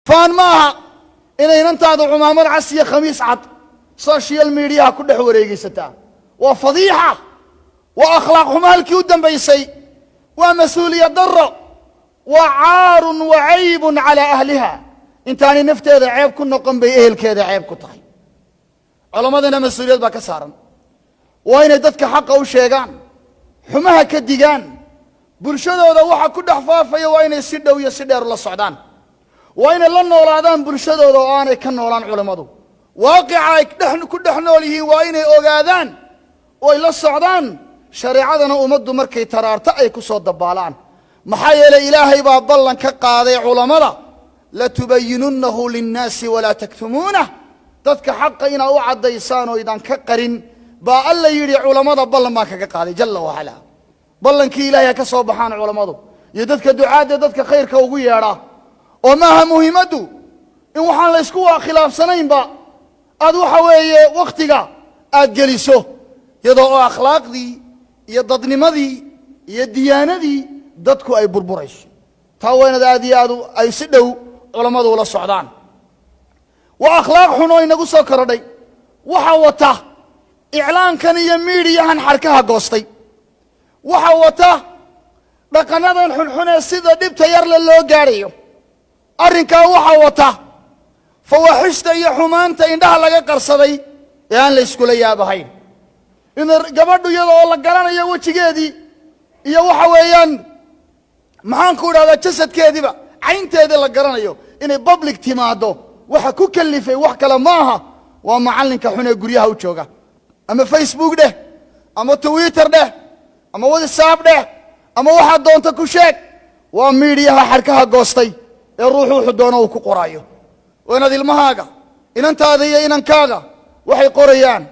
فان maaha inay inantaadu cumaamad casiya khamiis cad social media ku dhex wareegaysataa waa fadiixa waa akhlaaq xumo halkii u dambaysay waa mas'uuliyad darro waa caarun wa caybun ala ahliha intaani nafteeda ceeb ku noqon bay ehelkeeda ceeb ku tahay culamadana mas'uuliyad baa ka saaran waa inay dadka xaqa u sheegaan xumaha ka digaan bulshadooda waxa ku dhex faafaya waa inay si dhow iyo si dheer la socdaan waa inay la noolaadaan bulshadooda oo aanay ka noolaan culimadu waaqica ay ku dhex nool yihiin waa inay ogaadaan oo ay la socdaan shareecadana ummaddu markay taraarta ay ku soo dabaalaan maxaa yeelay ilaahay baa ballan ka qaaday culamada la tubayyinunnahu linnaasi walaa taktumuunah dadka xaqa inaa u caddaysaan oo idan ka qarin baa alla yidhi culamada ballan baan kaga qaaday jalla wacala ballankii ilaahay ka soo baxaan culamadu iyo dadka ducaadda dadka khayrka ugu yeedha oo maaha muhiimaddu in waxaan la isku khilaafsanaynba aad waxa weeye wakhtiga aad geliso iyadoo oo akhlaaqdii iyo dadnimadii iyo diyaanadii dadku ay burburayso taa weynad aad iyo aad ay si dhow culamadu ula socdaan waa akhlaaq xun oo inagu soo korodhay waxa wata iclaankan iyo miidiyahan xarkaha goostay waxa wata dhaqanadan xunxun ee sida dhibta yarle loo gaadhayo arrinkaa waxa wata fawaaxishta iyo xumaanta indhaha laga qarsaday ee aan la iskula yaabahayn in gabadhu iyada oo la garanayo wejigeedii iyo waxa weeyaan maxaan ku idhahdaa jasadkeediiba caynteedii la garanayo inay public timaado waxa ku kalifay wax kale maaha waa macallinka xun ee guryaha u jooga ama Facebook dheh ama Twitter dheh ama WhatsApp dheh ama waxa doonta ku sheeg waa miidiyaha xarkaha goostay ee ruuxu wuxuu doono uu ku qoraayo wanaad ilmahaaga inantaada iyo inankaaga waxay qorayaan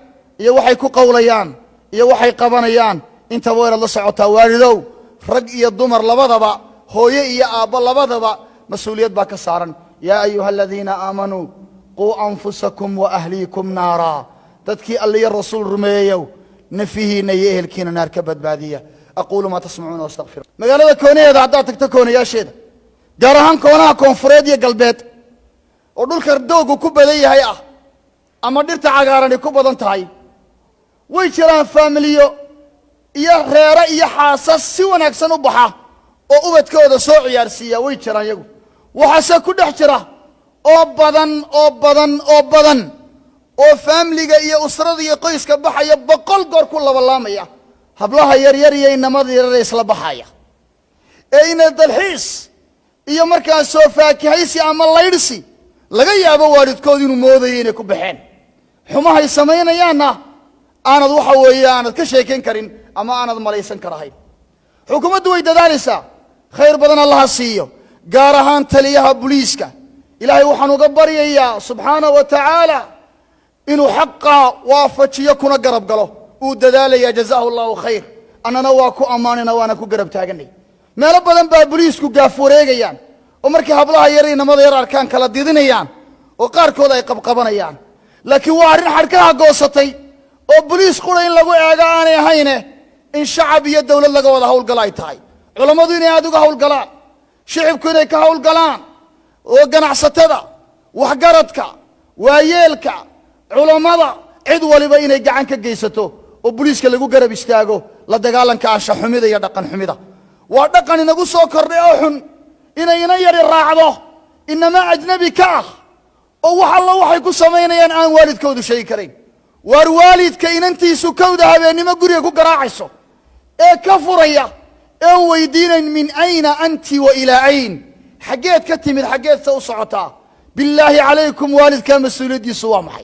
iyo waxay ku qowlayaan iyo waxay qabanayaan inta weerad la socotaa waalidow rag iyo dumar labadaba hooyo iyo aabba labadaba mas'uuliyad baa ka saaran yaa ayuha alladhiina aamanuu quu anfusakum wa ahliikum naara dadkii alla iyo rasuul rumeeyow nafihiina iyo ehelkiina naar ka badbaadiya aquulu maa tasmacuuna wastaghfir magaalada koonaheeda haddaad tagto koonayaasheeda gaar ahaan koonaha koonfureed iyo galbeed oo dhulka doogu ku badan yahay ah ama dhirta cagaarani ku badan tahay way jiraan faamiliyo iyo reere iyo xaasas si wanaagsan u baxa oo ubadkooda soo ciyaarsiiya way jiraan iyagu waxaase ku dhex jira oo badan oo faamiliga iyo usrada iyo qoyska baxaya 100 goor ku labalaamaya hablaha yaryar iyo inamada yaryar isla baxaya ee ina dalxiis iyo markaa soo faakihaysi ama laydhsi laga yaabo waalidkood inuu moodayo inay ku baxeen xumahay samaynayaanna aanad waxa weeye aanad ka sheekayn karin ama aanad malaysan karahayn xukuumaddu way dadaalaysaa khayr badan allaha siiyo gaar ahaan taliyaha booliiska ilaahay waxaan uga baryayaa subxaanahu wa tacaala inuu xaqa waafajiyo kuna garab galo uu dadaalaya jazaahu allahu khayr annana waa ku ammaanina waana ku garab taaganay meelo badan baa booliisku gaaf wareegayaan oo markii hablaha yar inamada yar arkaan kala didinayaan oo qaarkood ay qabqabanayaan laakiin waa arrin xarkaha goosatay oo booliis qura in lagu eego aanay ahayne in shacab iyo dawlad laga wada hawlgalo ay tahay culammadu inay aad uga hawlgalaan shicibku inay ka hawlgalaan oo ganacsatada waxgaradka waayeelka culammada cid waliba inay gacan ka geysato oo booliiska lagu garab istaago la dagaalanka anshax xumida iyo dhaqan xumida waa dhaqan inagu soo kordhay oo xun inay ina yari raacdo inama ajnabi ka ah oo wax alla waxay ku samaynayaan aan waalidkoodu sheegi karayn waar waalidka inantiisu kowda habeenimo guriga ku garaacayso ee ka furaya ee weydiinayn min ayna anti wa ilaa ayn xageed ka timid xageedsa u socotaa billaahi calaykum waalidka mas'uuliyadiisu waa maxay